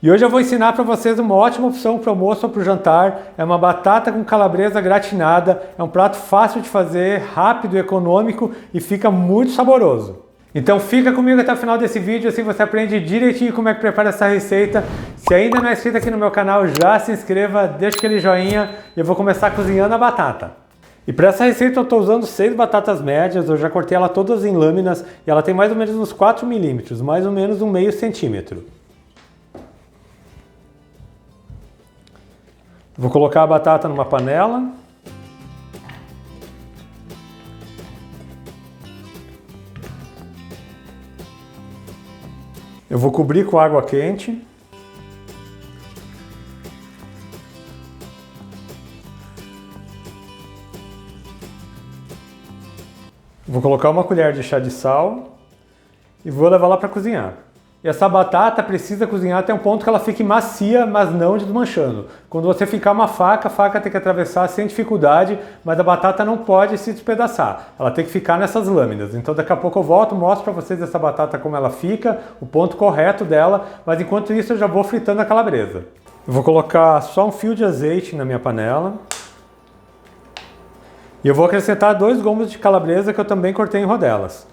E hoje eu vou ensinar para vocês uma ótima opção para o almoço ou para o jantar. É uma batata com calabresa gratinada. É um prato fácil de fazer, rápido e econômico e fica muito saboroso. Então fica comigo até o final desse vídeo, assim você aprende direitinho como é que prepara essa receita. Se ainda não é inscrito aqui no meu canal, já se inscreva, deixa aquele joinha e eu vou começar cozinhando a batata. E para essa receita eu estou usando 6 batatas médias, eu já cortei ela todas em lâminas e ela tem mais ou menos uns 4 milímetros, mais ou menos um meio centímetro. Vou colocar a batata numa panela. Eu vou cobrir com água quente. Vou colocar uma colher de chá de sal e vou levar lá para cozinhar. E essa batata precisa cozinhar até um ponto que ela fique macia, mas não desmanchando. Quando você ficar uma faca, a faca tem que atravessar sem dificuldade, mas a batata não pode se despedaçar. Ela tem que ficar nessas lâminas. Então daqui a pouco eu volto, mostro para vocês essa batata como ela fica, o ponto correto dela, mas enquanto isso eu já vou fritando a calabresa. Eu vou colocar só um fio de azeite na minha panela. E eu vou acrescentar 2 gomos de calabresa que eu também cortei em rodelas.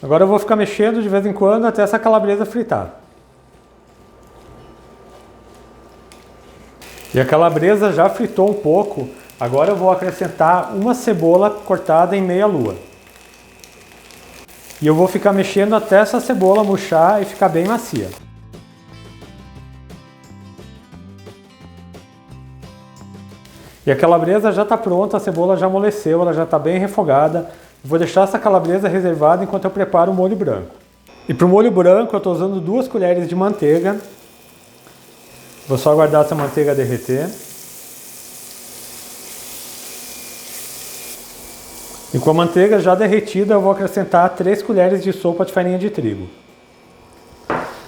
Agora eu vou ficar mexendo de vez em quando até essa calabresa fritar. E a calabresa já fritou um pouco, agora eu vou acrescentar uma cebola cortada em meia lua. E eu vou ficar mexendo até essa cebola murchar e ficar bem macia. E a calabresa já está pronta, a cebola já amoleceu, ela já está bem refogada. Vou deixar essa calabresa reservada enquanto eu preparo o molho branco. E para o molho branco eu estou usando 2 colheres de manteiga. Vou só aguardar essa manteiga derreter. E com a manteiga já derretida eu vou acrescentar 3 colheres de sopa de farinha de trigo.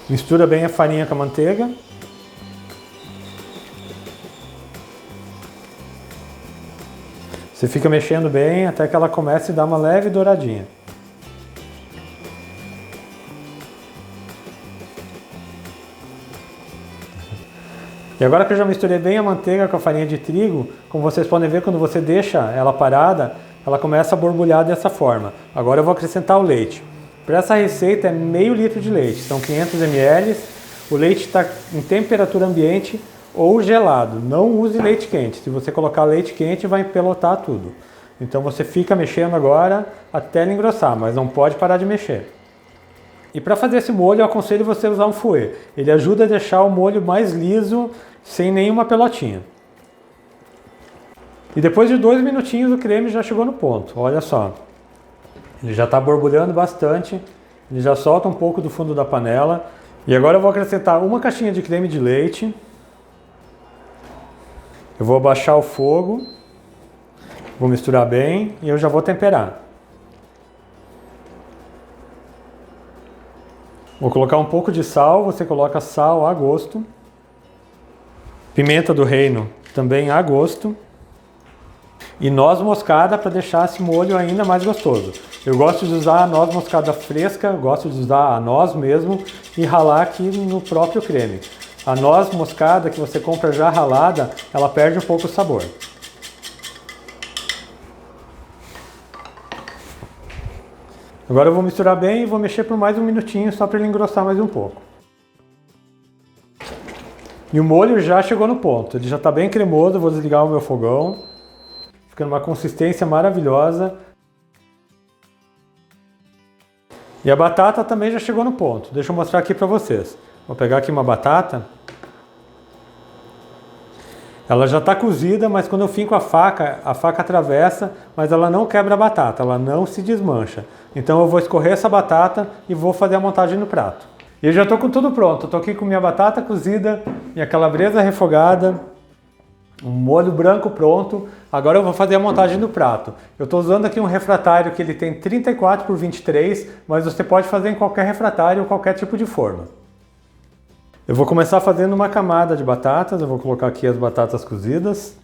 Mistura bem a farinha com a manteiga. Você fica mexendo bem até que ela comece a dar uma leve douradinha. E agora que eu já misturei bem a manteiga com a farinha de trigo, como vocês podem ver, quando você deixa ela parada, ela começa a borbulhar dessa forma. Agora eu vou acrescentar o leite. Para essa receita é meio litro de leite, são 500 ml. O leite está em temperatura ambiente ou gelado, não use leite quente. Se você colocar leite quente vai empelotar tudo. Então você fica mexendo agora até ele engrossar, mas não pode parar de mexer. E para fazer esse molho eu aconselho você usar um fouet. Ele ajuda a deixar o molho mais liso, sem nenhuma pelotinha. E depois de 2 minutinhos o creme já chegou no ponto, olha só. Ele já está borbulhando bastante, ele já solta um pouco do fundo da panela. E agora eu vou acrescentar uma caixinha de creme de leite. Eu vou abaixar o fogo, vou misturar bem e eu já vou temperar. Vou colocar um pouco de sal, você coloca sal a gosto. Pimenta do reino também a gosto. E noz moscada para deixar esse molho ainda mais gostoso. Eu gosto de usar a noz moscada fresca, gosto de usar a noz mesmo e ralar aqui no próprio creme. A noz moscada que você compra já ralada, ela perde um pouco o sabor. Agora eu vou misturar bem e vou mexer por mais um minutinho só para ele engrossar mais um pouco. E o molho já chegou no ponto, ele já está bem cremoso, eu vou desligar o meu fogão. Fica numa consistência maravilhosa. E a batata também já chegou no ponto, deixa eu mostrar aqui para vocês. Vou pegar aqui uma batata. Ela já está cozida, mas quando eu finco a faca atravessa, mas ela não quebra a batata, ela não se desmancha. Então eu vou escorrer essa batata e vou fazer a montagem no prato. E eu já estou com tudo pronto, estou aqui com minha batata cozida, minha calabresa refogada, um molho branco pronto. Agora eu vou fazer a montagem do prato. Eu estou usando aqui um refratário que ele tem 34 por 23, mas você pode fazer em qualquer refratário ou qualquer tipo de forma. Eu vou começar fazendo uma camada de batatas, eu vou colocar aqui as batatas cozidas.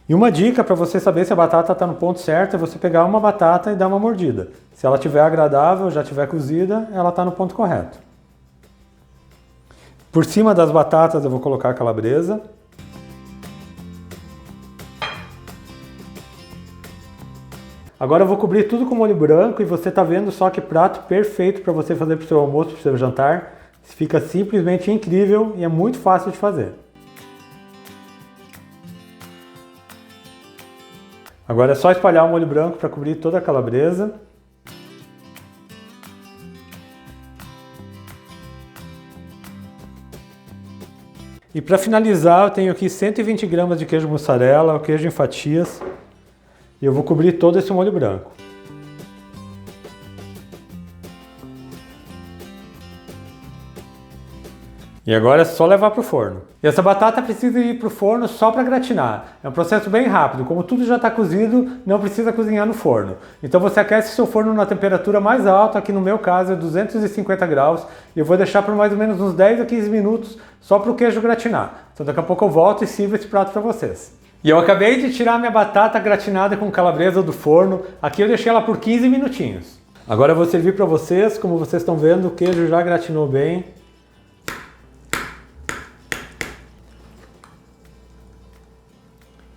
E uma dica para você saber se a batata está no ponto certo é você pegar uma batata e dar uma mordida. Se ela estiver agradável, já estiver cozida, ela está no ponto correto. Por cima das batatas eu vou colocar a calabresa. Agora eu vou cobrir tudo com molho branco e você está vendo só que prato perfeito para você fazer para o seu almoço, para o seu jantar. Fica simplesmente incrível e é muito fácil de fazer. Agora é só espalhar o molho branco para cobrir toda a calabresa. E para finalizar eu tenho aqui 120 gramas de queijo mussarela, o queijo em fatias. E eu vou cobrir todo esse molho branco. E agora é só levar para o forno. E essa batata precisa ir para o forno só para gratinar. É um processo bem rápido. Como tudo já está cozido, não precisa cozinhar no forno. Então você aquece seu forno na temperatura mais alta, aqui no meu caso é 250 graus. E eu vou deixar por mais ou menos uns 10 a 15 minutos só para o queijo gratinar. Então daqui a pouco eu volto e sirvo esse prato para vocês. E eu acabei de tirar minha batata gratinada com calabresa do forno. Aqui eu deixei ela por 15 minutinhos. Agora eu vou servir para vocês. Como vocês estão vendo, o queijo já gratinou bem.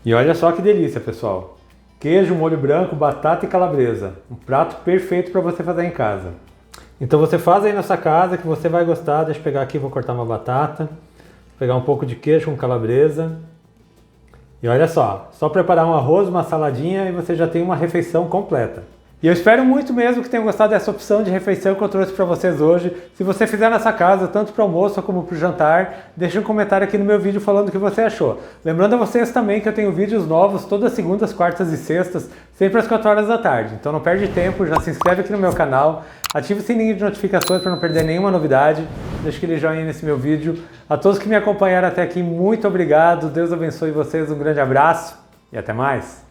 E olha só que delícia, pessoal. Queijo, molho branco, batata e calabresa. Um prato perfeito para você fazer em casa. Então você faz aí na sua casa que você vai gostar. Deixa eu pegar aqui, vou cortar uma batata. Vou pegar um pouco de queijo com calabresa. E olha só preparar um arroz, uma saladinha e você já tem uma refeição completa. E eu espero muito mesmo que tenham gostado dessa opção de refeição que eu trouxe para vocês hoje. Se você fizer nessa casa, tanto para o almoço como para o jantar, deixe um comentário aqui no meu vídeo falando o que você achou. Lembrando a vocês também que eu tenho vídeos novos todas as segundas, quartas e sextas, sempre às 4 horas da tarde. Então não perde tempo, já se inscreve aqui no meu canal, ative o sininho de notificações para não perder nenhuma novidade, deixa aquele joinha nesse meu vídeo. A todos que me acompanharam até aqui, muito obrigado, Deus abençoe vocês, um grande abraço e até mais!